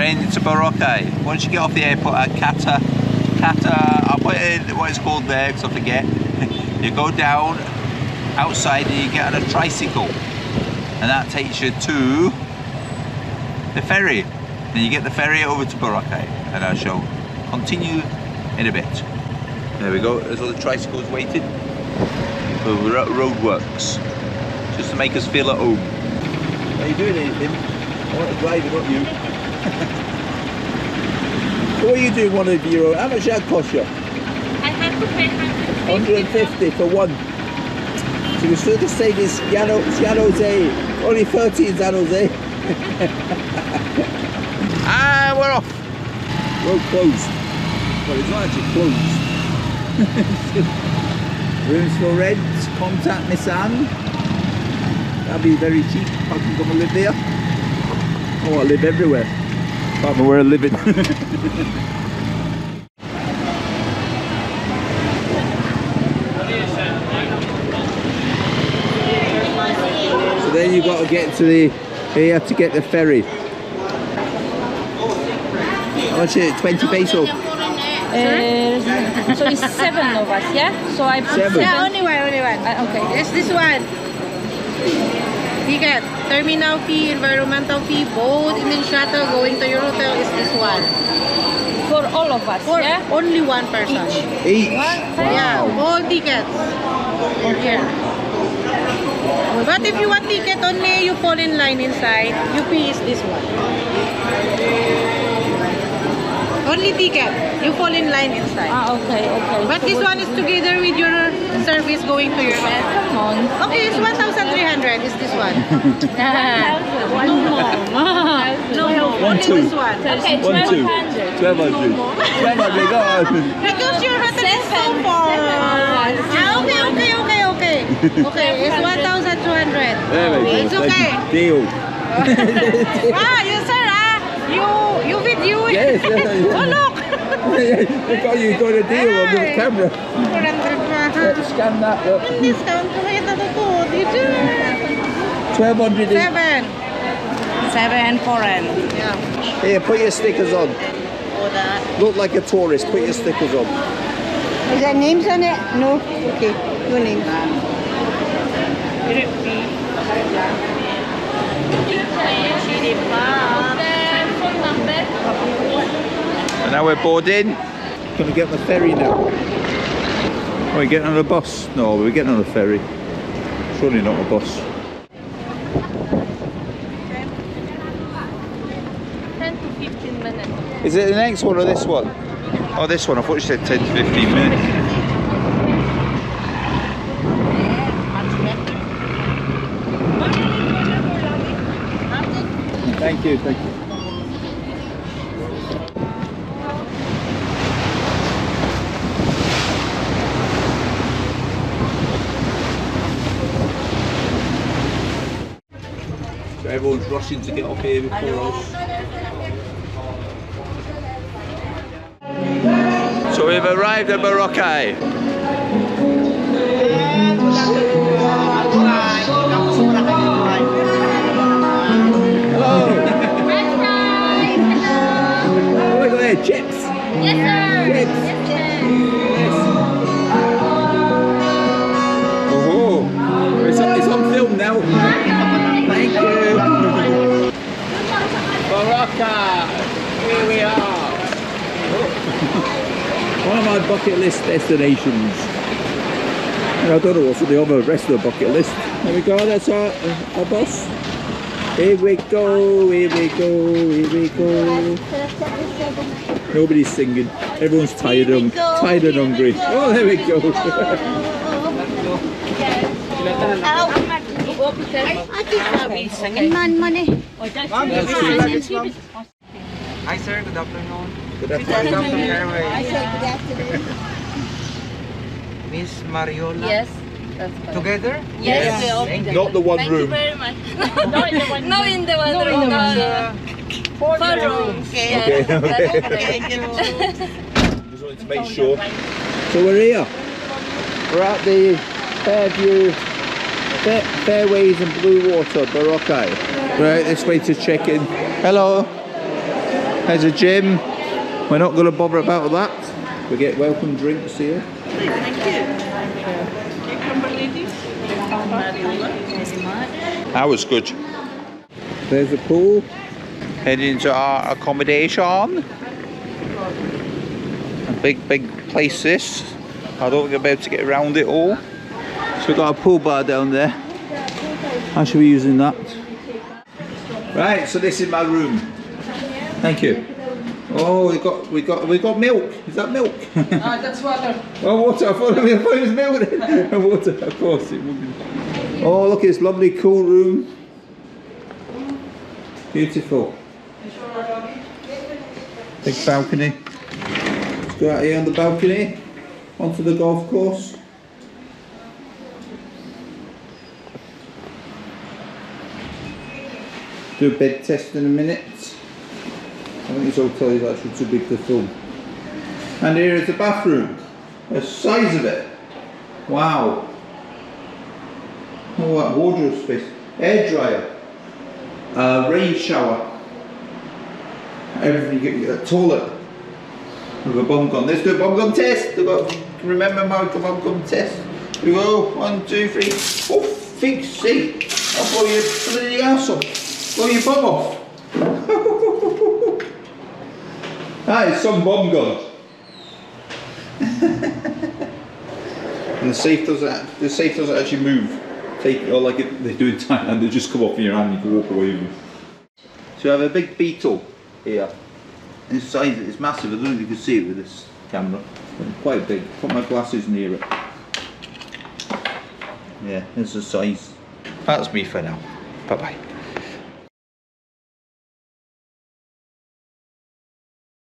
heading to Boracay. Once you get off the airport at I'll put in what it's called there because I forget. You go down outside and you get on a tricycle, and that takes you to the ferry. Then you get the ferry over to Boracay, and I shall continue in a bit. There we go. There's all the tricycles waiting. We're at roadworks, just to make us feel at home. Are you doing anything? I want to drive it, not you. So what are you doing €1? How much that cost you? I have to pay 150 for one. So we should have stayed in San Jose. Only 13 San Jose. Ah, we're off. Road closed. Well, it's not actually closed. Rooms for rent, contact Miss Anne. That'd be very cheap. I can come and live there. Oh, I live everywhere. Apart from where I live in. So then you've got to get to the here to get the ferry. How much is it? 20 peso? So it's 7 of us, yeah? So I put 7. Yeah, only one. Okay. It's this one. Ticket, terminal fee, environmental fee, boat, and then shuttle going to your hotel is this one. For all of us, For yeah? only one person. Each? Yeah, all tickets. Okay. But if you want ticket only, you fall in line inside. You pay is this one. Only ticket. You fall in line inside. Okay. But So this one is together with your service going to your hotel. Come on. Okay, it's 1,300 is this one. No more. No, One, only two. this one. Okay, 1,200. 1,200. 1,200, go on. Because your hotel is so far. Okay. Okay, it's 1,200. There we go. It's okay. Deal. Yes sir, you with you. Yes. Oh look. Look how you got a deal on the camera. 400 pa. Scan that. Look. Discount ko kayo na to. Dito. 1,200 each. 7 foreign. Yeah. Here, put your stickers on. Oh, that. Look like a tourist. Put your stickers on. Is there names on it? No? Okay, no names. And now we're boarding. Gonna get on the ferry now. Are we getting on a bus? No, we're getting on a ferry. Surely not a bus. 10 to 15 minutes. Is it the next one or this one? Oh, this one. I thought you said 10 to 15 minutes. Thank you. So everyone's rushing to get up here before us. So we've arrived at Boracay. Hello. Oh, look at there, chips. Yes, sir. Chips. Yes, sir. Yes. Oh, it's on film now. Thank you. Boracay. Here we are. One of my bucket list destinations. And I don't know what's on the other rest of the bucket list. There we go, that's our bus. Here we go. Nobody's singing. Everyone's tired and hungry. Oh, there we go. Hi sir, good afternoon. Good Welcome to afternoon. Fairways. Miss Mariola. Yes, that's correct. Together? Yes, we all Thank you. Not the one Thank room. you very much. No, in the one room. Four rooms. Yes, Okay, that's okay. correct. Just wanted to make sure. So we're here. We're at the Fairways and Bluewater Boracay. Right, this way to check in. Hello. There's a gym. We're not going to bother about that. We get welcome drinks here. Thank you. Cucumber ladies. That was good. There's the pool. Heading to our accommodation. A big place this. I don't think I'll be able to get around it all. So we've got a pool bar down there. I should be using that. Right, so this is my room. Thank you. Oh, we got milk. Is that milk? That's water. Oh, water. I thought it was milk. Water, of course it would be. Oh, look, it's lovely, cool room. Beautiful. Big balcony. Let's go out here on the balcony, onto the golf course. Do a bed test in a minute. I think this hotel is actually too big to film. And here is the bathroom. The size of it. Wow. Oh, that wardrobe space. Air dryer. Rain shower. Everything you get. A toilet. With a bum gun. Let's do a bum gun test. Remember my bum gun test. Here we go. 1, 2, 3. Oh, fix sake. I'll blow your bloody ass off. Blow your bum off. That is some bum gun. And the safe doesn't actually move. Or like they do in Thailand, they just come off in your hand and you can walk away with them. So I have a big beetle here. This size is massive. I don't know if you can see it with this camera. It's quite big. Put my glasses near it. Yeah, this is the size. That's me for now. Bye bye.